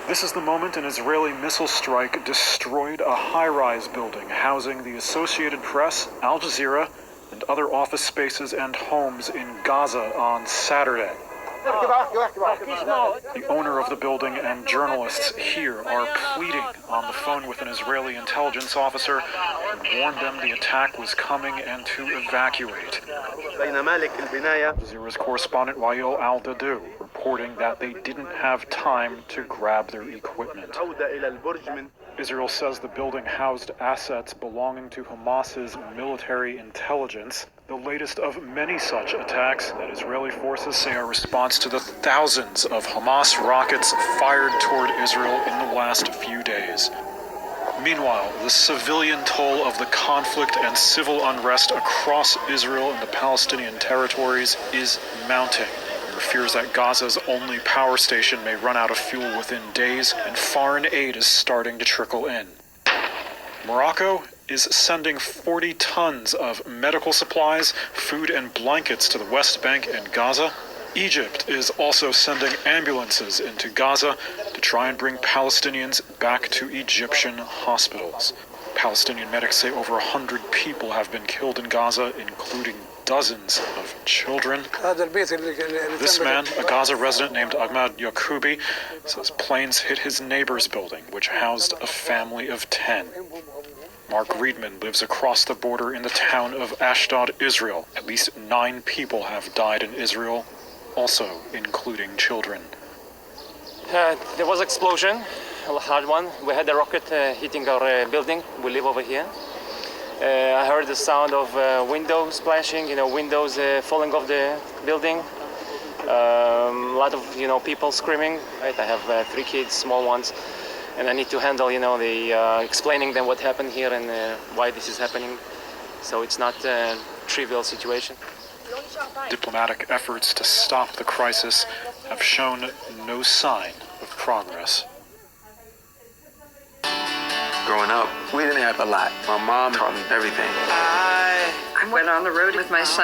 This is the moment an Israeli missile strike destroyed a high-rise building housing the Associated Press, Al Jazeera, and other office spaces and homes in Gaza on Saturday. The owner of the building and journalists here are pleading on the phone with an Israeli intelligence officer who warned them the attack was coming and to evacuate. Al Jazeera's correspondent Wael Al-Dadou reporting that they didn't have time to grab their equipment. Israel says the building housed assets belonging to Hamas's military intelligence, the latest of many such attacks that Israeli forces say are a response to the thousands of Hamas rockets fired toward Israel in the last few days. Meanwhile, the civilian toll of the conflict and civil unrest across Israel and the Palestinian territories is mounting. There are fears that Gaza's only power station may run out of fuel within days, and foreign aid is starting to trickle in. Morocco is sending 40 tons of medical supplies, food, and blankets to the West Bank and Gaza. Egypt is also sending ambulances into Gaza to try and bring Palestinians back to Egyptian hospitals. Palestinian medics say over 100 people have been killed in Gaza, including dozens of children. This man, a Gaza resident named Ahmad Yacoubi, says planes hit his neighbor's building, which housed a family of 10. Mark Riedman lives across the border in the town of Ashdod, Israel. At least 9 people have died in Israel, also including children. There was an explosion, a hard one. We had a rocket hitting our building. We live over here. I heard the sound of windows splashing, windows falling off the building. A lot of, people screaming. Right? I have 3 kids, small ones, and I need to handle, explaining them what happened here and why this is happening. So it's not a trivial situation. Diplomatic efforts to stop the crisis have shown no sign of progress. Growing up, we didn't have a lot. My mom taught me everything. I went on the road with my son